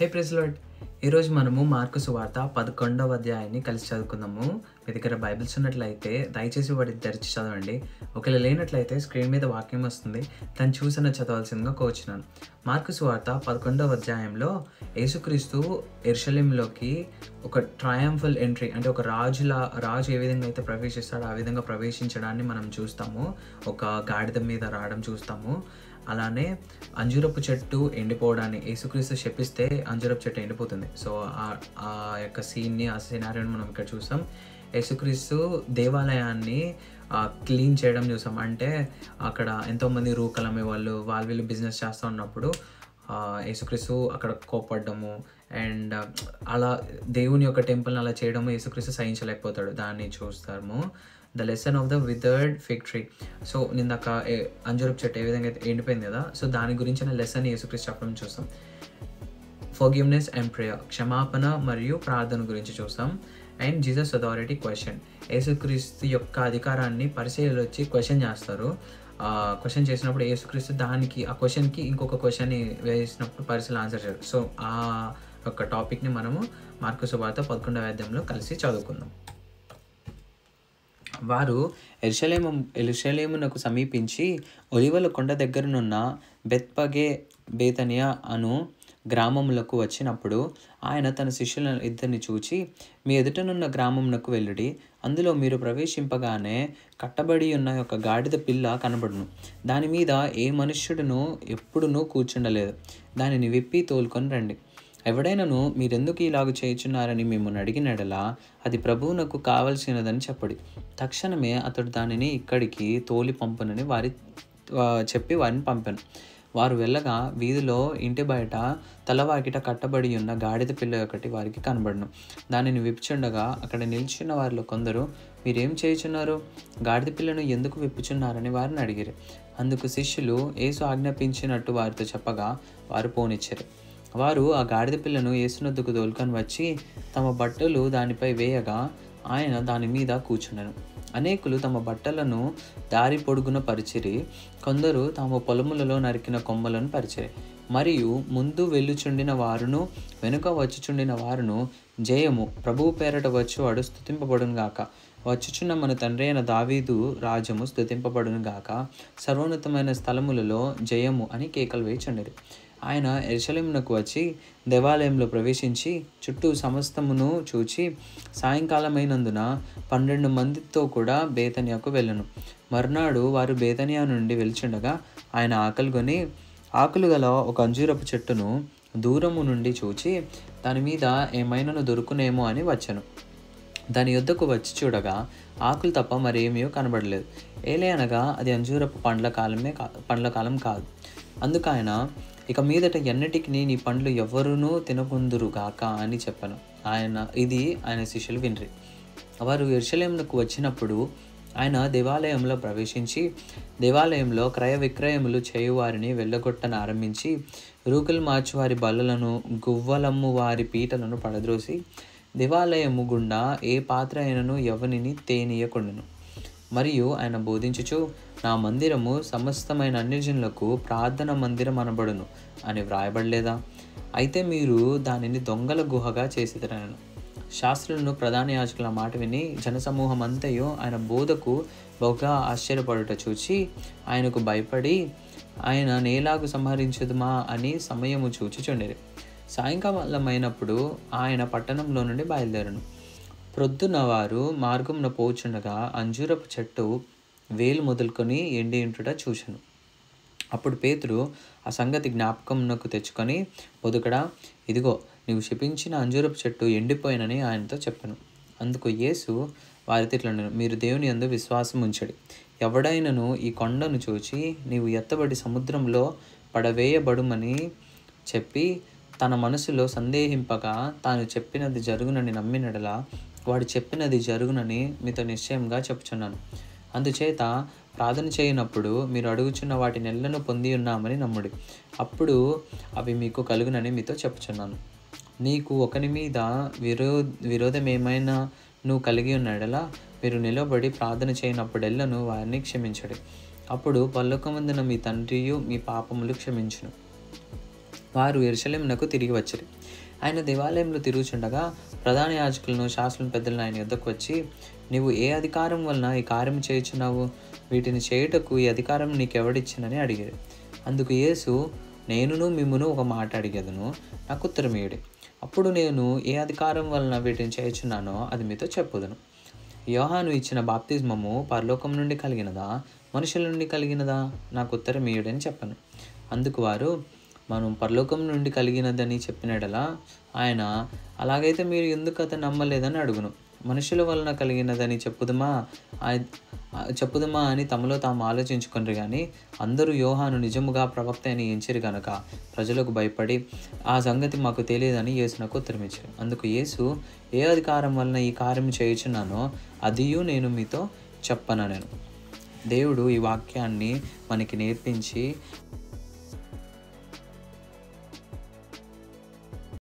హే praise lord. ఈరోజు మనము mark సువార్త 11వ అధ్యాయాన్ని కలిసి చదువుకుందాము. మీ దగ్గర బైబిల్స్ ఉన్నట్లయితే దయచేసి వాటిని తెరిచి చదవండి. ఒకవేళ లేనట్లయితే స్క్రీన్ మీద వాక్యం వస్తుంది, దాన్ని చూసిన చదవాల్సిందిగా కోరుచున్నాను. మార్కు సువార్త 11వ అధ్యాయంలో యేసుక్రీస్తు యెరూషలేములోకి ఒక ట్రయంఫల్ ఎంట్రీ, అంటే ఒక రాజు ఏ విధంగా అయితే ప్రవేశిస్తాడో ఆ విధంగా ప్రవేశించడాన్ని మనం చూస్తాము. ఒక గాడిద మీద రావడం చూస్తాము. అలానే అంజూరపు చెట్టు ఎండిపోవడాన్ని యేసుక్రీస్తు శపిస్తే అంజూరపు చెట్టు ఎండిపోతుంది. సో ఆ యొక్క సీన్ని, ఆ సినారియోని మనం ఇక్కడ చూసాం. యేసుక్రీస్తు దేవాలయాన్ని క్లీన్ చేయడం చూసాం. అంటే అక్కడ ఎంతోమంది రూకలు అమ్మేవాళ్ళు, వీళ్ళు బిజినెస్ చేస్తూ ఉన్నప్పుడు యేసుక్రీస్తు అక్కడ కోపడ్డము అండ్ అలా దేవుని యొక్క టెంపుల్ని అలా చేయడము యేసుక్రీస్తు సహించలేకపోతాడు. దాన్ని చూస్తాము. The lesson of the withered fig tree. So నిందాక అంజూరపు చెట్టు ఏ విధంగా అయితే ఎండిపోయింది కదా, సో దాని గురించిన లెసన్ యేసుక్రీస్తు చెప్పడం చూస్తాం. ఫర్గివ్నెస్ అండ్ ప్రేయర్, క్షమాపణ మరియు ప్రార్థన గురించి చూస్తాం. అండ్ జీసస్ అథారిటీ క్వశ్చన్, యేసుక్రీస్తు యొక్క అధికారాన్ని పరిశీలనలు వచ్చి క్వశ్చన్ చేస్తారు. క్వశ్చన్ చేసినప్పుడు యేసుక్రీస్తు ఆ క్వశ్చన్కి ఇంకొక క్వశ్చన్ని వేసినప్పుడు పరిశీలన ఆన్సర్ చేస్తారు. సో ఆ యొక్క టాపిక్ని మనము మార్కు సువార్త 11వ అధ్యాయంలో కలిసి చదువుకుందాం. వారు యెరూషలేమునకు సమీపించి ఒలీవల కొండ దగ్గరనున్న బెత్పగే బేతనియా అను గ్రామములకు వచ్చినప్పుడు ఆయన తన శిష్యుల ఇద్దరిని చూచి, మీ ఎదుటనున్న గ్రామమునకు వెళ్ళుడి, అందులో మీరు ప్రవేశింపగానే కట్టబడి ఉన్న ఒక గాడిద పిల్ల కనబడును. దాని మీద ఏ మనుష్యుడును ఎప్పుడునూ కూర్చుండలేదు. దానిని విప్పి తోలుకొని రండి. ఎవడైనాను మీరెందుకు ఇలాగ చేయుచున్నారని మిమ్మల్ని అడిగినడలా అది ప్రభువునకు కావలసినదని చెప్పడి. తక్షణమే అతడు దానిని ఇక్కడికి తోలి పంపునని చెప్పి వారిని పంపాను. వారు వెళ్ళగా వీధిలో ఇంటి బయట తలవాకిట కట్టబడి ఉన్న గాడిద పిల్ల ఒకటి వారికి కనబడను. దానిని విప్పుచుండగా అక్కడ నిల్చున్న వారిలో కొందరు, మీరేం చేయుచున్నారు? గాడిద పిల్లను ఎందుకు విప్పుచున్నారని వారిని అడిగిరి. అందుకు శిష్యులు యేసు ఆజ్ఞాపించినట్టు వారితో చెప్పగా వారు పోనిచ్చారు. వారు ఆ గాడిద పిల్లను యేసునొద్దకు తోలుకొని వచ్చి తమ బట్టలు దానిపై వేయగా ఆయన దాని మీద కూర్చుండెను. అనేకులు తమ బట్టలను దారి పొడుగున పరిచిరి, కొందరు తాము పొలములలో నరికిన కొమ్మలను పరిచిరి. మరియు ముందు వెళ్ళుచుండిన వారును వెనుక వచ్చుచుండిన వారును, జయము, ప్రభువు పేరట వచ్చువాడు స్తుతింపబడును గాక, వచ్చుచున్న మన తండ్రి అయిన దావీదు రాజ్యము స్తుతింపబడును గాక, సర్వోన్నతమైన స్థలములలో జయము అని కేకలు వేయుచుండిరి. ఆయన యెరూషలేమునకు వచ్చి దేవాలయంలో ప్రవేశించి చుట్టూ సమస్తమును చూచి సాయంకాలమైనందున 12 మందితో కూడా బేతనియాకు వెళ్ళెను. మర్నాడు వారు బేతనియా నుండి వెళ్చుండగా ఆయన ఆకలిగొని ఆకులు గల ఒక అంజూరపు చెట్టును దూరము నుండి చూచి దాని మీద ఏమైనాను దొరుకునేమో అని వచ్చెను. దాని యొద్దకు వచ్చి చూడగా ఆకులు తప్ప మరేమీ కనబడలేదు. ఏలయనగా అది అంజూరపు పండ్ల కాలం కాదు. అందుకు ఆయన, ఇక మీదట ఎన్నటికి నీ పండ్లు ఎవ్వరూనూ తినకుందురు గాక అని చెప్పాను. ఆయన శిష్యులు వినిరి. వారు యెరూషలేమునకు వచ్చినప్పుడు ఆయన దేవాలయంలో ప్రవేశించి దేవాలయంలో క్రయ విక్రయములు చేయువారిని వెళ్ళగొట్టన ఆరంభించి రూకలు మార్చువారి బల్లలను, గువ్వలమ్ము వారి పీటలను పడద్రోసి దేవాలయము గుండా ఏ పాత్ర అయినను ఎవనిని తేనీయకుండెను. మరియు ఆయన బోధించుచు, నా మందిరము సమస్తమైన అన్ని జనులకు ప్రార్థన మందిరం అనబడును అని వ్రాయబడలేదా? అయితే మీరు దానిని దొంగల గుహగా చేసిదరనను. శాస్త్రులను, ప్రధాన యాజకుల మాట విని జనసమూహం అంతయు ఆయన బోధకు బహుగా ఆశ్చర్యపడుట చూచి ఆయనకు భయపడి, ఆయన నేలాగు సంహరించుదుమా అని సమయము చూచుచుండిరి. సాయంకాలమైనప్పుడు ఆయన పట్టణంలో నుండి బయలుదేరను. ప్రొద్దున వారు మార్గమున పోచుండగా అంజూరపు చెట్టు వేలు మొదలుకొని ఎండి ఉంటుట చూచెను. అప్పుడు పేతురు ఆ సంగతి జ్ఞాపకమునకు తెచ్చుకొని, బోధకుడా, ఇదిగో నీవు శపించిన అంజూరపు చెట్టు ఎండిపోయినని ఆయనతో చెప్పాను. అందుకు యేసు వారితో ఇట్లనెను, మీరు దేవుని యందు విశ్వాసం ఉంచడి. ఎవడైనను ఈ కొండను చూచి నీవు ఎత్తబడి సముద్రంలో పడవేయబడుమని చెప్పి తన మనసులో సందేహింపగా తాను చెప్పినది జరుగునని నమ్మినడలా వాడు చెప్పినది జరుగునని మీతో నిశ్చయంగా చెప్పుచున్నాను. అందుచేత ప్రార్థన చేయనప్పుడు మీరు అడుగుచున్న వాటి నెలను పొంది ఉన్నామని నమ్ముడి, అప్పుడు అవి మీకు కలుగునని మీతో చెప్పుచున్నాను. నీకు ఒకని మీద విరోధం ఏమైనా నువ్వు కలిగి ఉన్నాడలా మీరు నిలబడి ప్రార్థన చేయనప్పుడెల్లను వారిని క్షమించడు. అప్పుడు పరలోకమందున మీ తండ్రియు మీ పాపములు క్షమించును. వారు యెరూషలేమునకు తిరిగి వచ్చిరి. ఆయన దేవాలయంలో తిరుగుచుండగా ప్రధాన యాజకులను, శాస్త్రులను, పెద్దలను ఆయన యొద్దకు వచ్చి, నీవు ఏ అధికారం వలన ఈ కార్యం చేయుచున్నావు? వీటిని చేయుటకు ఈ అధికారం నీకెవడిచ్చినని అడిగారు. అందుకు యేసు, నేనును మిమ్మును ఒక మాట అడిగెదను, నాకు ఉత్తరమియ్యుడి. అప్పుడు నేను ఏ అధికారం వలన వీటిని చేయుచున్నానో అది మీతో చెప్పుదును. యోహాను ఇచ్చిన బాప్తిస్మము పరలోకం నుండి కలిగినదా, మనుషుల నుండి కలిగినదా? నాకు ఉత్తరమియ్యుడి అని చెప్పాను. అందుకు వారు, మనం పరలోకం నుండి కలిగినదని చెప్పినడలా ఆయన, అలాగైతే మీరు ఎందుకు అతను నమ్మలేదని అడుగును. మనుషుల వలన కలిగినదని చెప్పుదమా అని తమలో తాము ఆలోచించుకొనిరి. కానీ అందరూ యోహాను నిజముగా ప్రవక్త అని ఎంచిరి గనక ప్రజలకు భయపడి, ఆ సంగతి మాకు తెలియదని యేసునకు ఉత్తరమిచ్చారు. అందుకు యేసు, ఏ అధికారం వలన ఈ కార్యం చేయుచున్నానో అదియు నేను మీతో చెప్పననెను. దేవుడు ఈ వాక్యాన్ని మనకి నేర్పించి